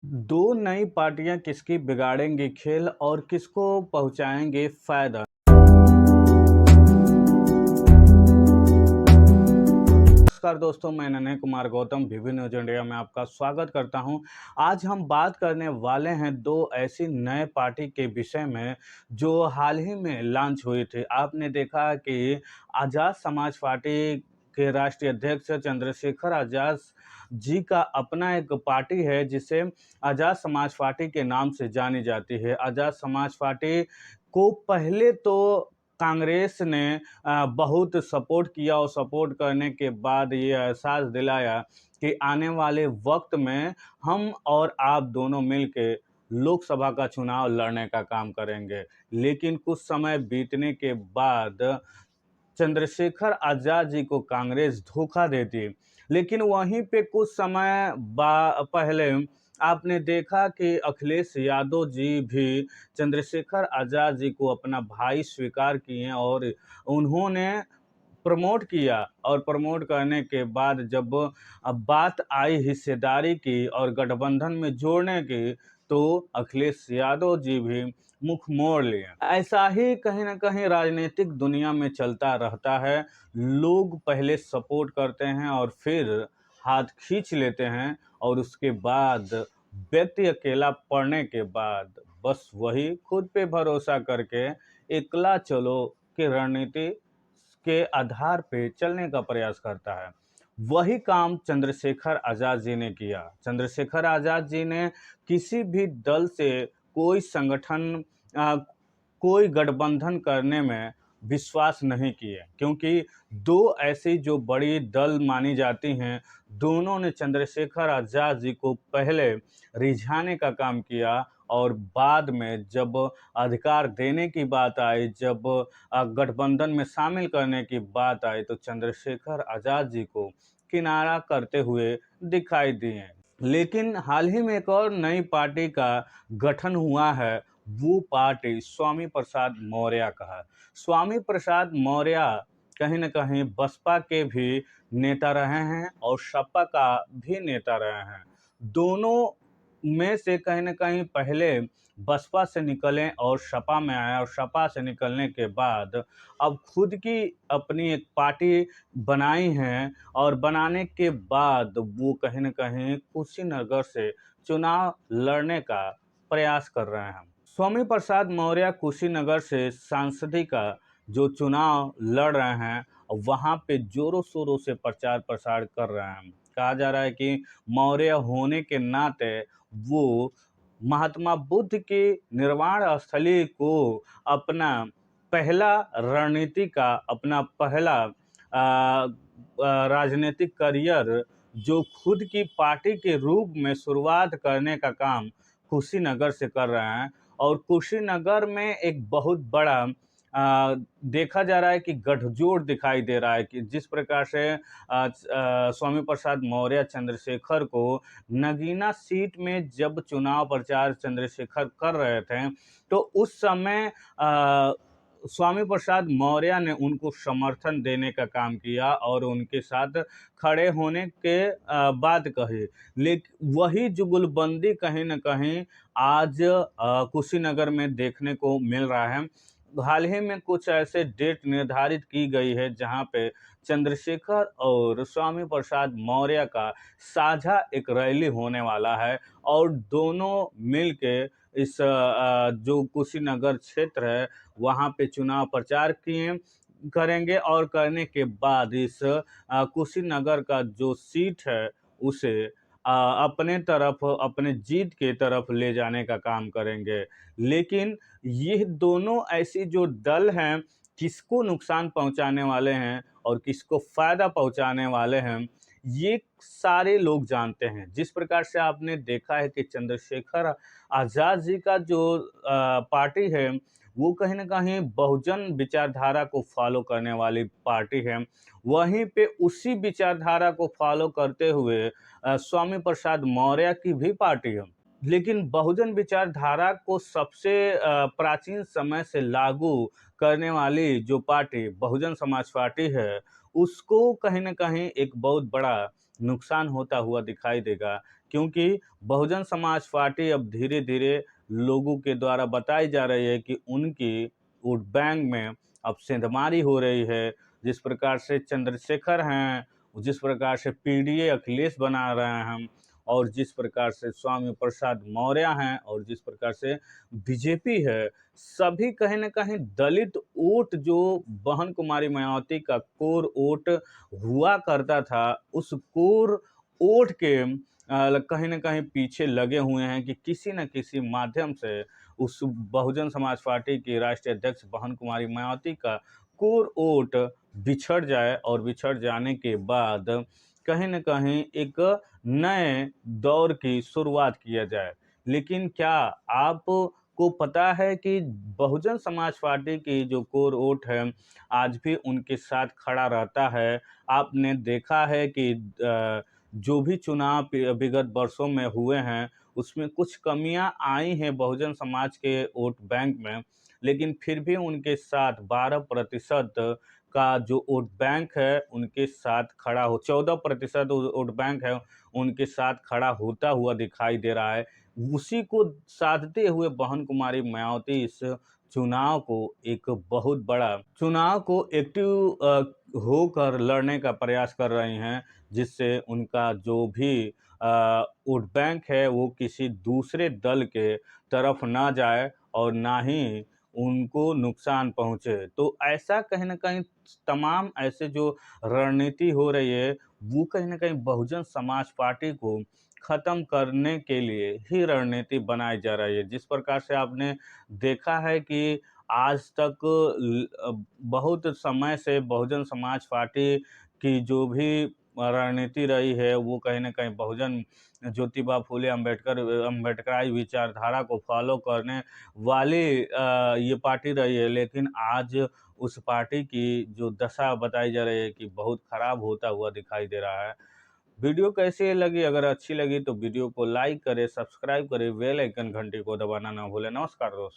दो नई पार्टियां किसकी बिगाड़ेंगी खेल और किसको पहुंचाएंगे फायदा। नमस्कार दोस्तों, मैं नन्हे कुमार गौतम विभिन्न न्यूज इंडिया में आपका स्वागत करता हूं। आज हम बात करने वाले हैं दो ऐसी नए पार्टी के विषय में जो हाल ही में लॉन्च हुई थी। आपने देखा कि आज़ाद समाज पार्टी के राष्ट्रीय अध्यक्ष चंद्रशेखर आज़ाद जी का अपना एक पार्टी है जिसे आज़ाद समाज पार्टी के नाम से जानी जाती है। आज़ाद समाज पार्टी को पहले तो कांग्रेस ने बहुत सपोर्ट किया और सपोर्ट करने के बाद ये एहसास दिलाया कि आने वाले वक्त में हम और आप दोनों मिलके लोकसभा का चुनाव लड़ने का काम करेंगे। लेकिन कुछ समय बीतने के बाद चंद्रशेखर आज़ाद जी को कांग्रेस धोखा देती। लेकिन वहीं पे कुछ समय पहले आपने देखा कि अखिलेश यादव जी भी चंद्रशेखर आज़ाद जी को अपना भाई स्वीकार किए और उन्होंने प्रमोट किया। और प्रमोट करने के बाद जब अब बात आई हिस्सेदारी की और गठबंधन में जोड़ने की, तो अखिलेश यादव जी भी मुख मोड़ लिए। ऐसा ही कहीं ना कहीं राजनीतिक दुनिया में चलता रहता है। लोग पहले सपोर्ट करते हैं और फिर हाथ खींच लेते हैं और उसके बाद व्यक्ति अकेला पड़ने के बाद बस वही खुद पे भरोसा करके एकला चलो की रणनीति के आधार पे चलने का प्रयास करता है। वही काम चंद्रशेखर आज़ाद जी ने किया। चंद्रशेखर आज़ाद जी ने किसी भी दल से कोई संगठन कोई गठबंधन करने में विश्वास नहीं किए, क्योंकि दो ऐसी जो बड़ी दल मानी जाती हैं, दोनों ने चंद्रशेखर आज़ाद जी को पहले रिझाने का काम किया और बाद में जब अधिकार देने की बात आई, जब गठबंधन में शामिल करने की बात आई, तो चंद्रशेखर आज़ाद जी को किनारा करते हुए दिखाई दिए। लेकिन हाल ही में एक और नई पार्टी का गठन हुआ है। वो पार्टी स्वामी प्रसाद मौर्य का है। स्वामी प्रसाद मौर्य कहीं न कहीं बसपा के भी नेता रहे हैं और सपा का भी नेता रहे हैं। दोनों में से कहीं न कहीं पहले बसपा से निकले और सपा में आए और सपा से निकलने के बाद अब खुद की अपनी एक पार्टी बनाई हैं और बनाने के बाद वो कहीं न कहीं कुशीनगर से चुनाव लड़ने का प्रयास कर रहे हैं। स्वामी प्रसाद मौर्य कुशीनगर से सांसदी का जो चुनाव लड़ रहे हैं, वहाँ पे जोरों शोरों से प्रचार प्रसार कर रहे हैं। कहा जा रहा है कि मौर्य होने के नाते वो महात्मा बुद्ध की निर्वाण स्थली को अपना पहला रणनीति का अपना पहला राजनीतिक करियर जो खुद की पार्टी के रूप में शुरुआत करने का काम कुशीनगर से कर रहे हैं। और कुशीनगर में एक बहुत बड़ा देखा जा रहा है कि गठजोड़ दिखाई दे रहा है कि जिस प्रकार से स्वामी प्रसाद मौर्य चंद्रशेखर को नगीना सीट में जब चुनाव प्रचार चंद्रशेखर कर रहे थे, तो उस समय स्वामी प्रसाद मौर्य ने उनको समर्थन देने का काम किया और उनके साथ खड़े होने के बात कही। लेकिन वही जुगलबंदी कहीं न कहीं आज कुशीनगर में देखने को मिल रहा है। हाल ही में कुछ ऐसे डेट निर्धारित की गई है जहां पे चंद्रशेखर और स्वामी प्रसाद मौर्य का साझा एक रैली होने वाला है और दोनों मिलके इस जो कुशीनगर क्षेत्र है वहां पे चुनाव प्रचार किए करेंगे और करने के बाद इस कुशीनगर का जो सीट है उसे अपने तरफ अपने जीत के तरफ ले जाने का काम करेंगे। लेकिन ये दोनों ऐसी जो दल हैं, किसको नुकसान पहुंचाने वाले हैं और किसको फायदा पहुंचाने वाले हैं, ये सारे लोग जानते हैं। जिस प्रकार से आपने देखा है कि चंद्रशेखर आज़ाद जी का जो पार्टी है वो कहीं ना कहीं बहुजन विचारधारा को फॉलो करने वाली पार्टी है। वहीं पे उसी विचारधारा को फॉलो करते हुए स्वामी प्रसाद मौर्य की भी पार्टी है। लेकिन बहुजन विचारधारा को सबसे प्राचीन समय से लागू करने वाली जो पार्टी बहुजन समाज पार्टी है, उसको कहीं न कहीं एक बहुत बड़ा नुकसान होता हुआ दिखाई देगा। क्योंकि बहुजन समाज पार्टी अब धीरे-धीरे लोगों के द्वारा बताई जा रही है कि उनकी वोट बैंक में अब सेंधमारी हो रही है। जिस प्रकार से चंद्रशेखर हैं, जिस प्रकार से पीडीए अखिलेश बना रहे हैं और जिस प्रकार से स्वामी प्रसाद मौर्य हैं और जिस प्रकार से बीजेपी है, सभी कहीं न कहीं दलित वोट जो बहन कुमारी मायावती का कोर वोट हुआ करता था, उस कोर वोट के कहीं न कहीं पीछे लगे हुए हैं कि किसी न किसी माध्यम से उस बहुजन समाज पार्टी की राष्ट्रीय अध्यक्ष बहन कुमारी मायावती का कोर वोट बिछड़ जाए और बिछड़ जाने के बाद कहीं न कहीं एक नए दौर की शुरुआत किया जाए। लेकिन क्या आपको पता है कि बहुजन समाज पार्टी की जो कोर वोट है, आज भी उनके साथ खड़ा रहता है? आपने देखा है कि जो भी चुनाव विगत वर्षों में हुए हैं, उसमें कुछ कमियां आई हैं बहुजन समाज के वोट बैंक में, लेकिन फिर भी उनके साथ 12% का जो वोट बैंक है, उनके साथ खड़ा हो 14% वोट बैंक है, उनके साथ खड़ा होता हुआ दिखाई दे रहा है। उसी को साधते हुए बहन कुमारी मायावती इस चुनाव को एक बहुत बड़ा चुनाव को एक्टिव होकर लड़ने का प्रयास कर रही हैं, जिससे उनका जो भी वोट बैंक है वो किसी दूसरे दल के तरफ ना जाए और ना ही उनको नुकसान पहुंचे। तो ऐसा कहीं न कहीं तमाम ऐसे जो रणनीति हो रही है, वो कहीं न कहीं बहुजन समाज पार्टी को खत्म करने के लिए ही रणनीति बनाई जा रही है। जिस प्रकार से आपने देखा है कि आज तक बहुत समय से बहुजन समाज पार्टी की जो भी रणनीति रही है, वो कहीं न कहीं बहुजन ज्योतिबा फुले अम्बेडकराई विचारधारा को फॉलो करने वाली ये पार्टी रही है। लेकिन आज उस पार्टी की जो दशा बताई जा रही है कि बहुत खराब होता हुआ दिखाई दे रहा है। वीडियो कैसी लगी? अगर अच्छी लगी तो वीडियो को लाइक करें, सब्सक्राइब करें, बेल आइकन घंटी को दबाना ना भूलें। नमस्कार दोस्तों।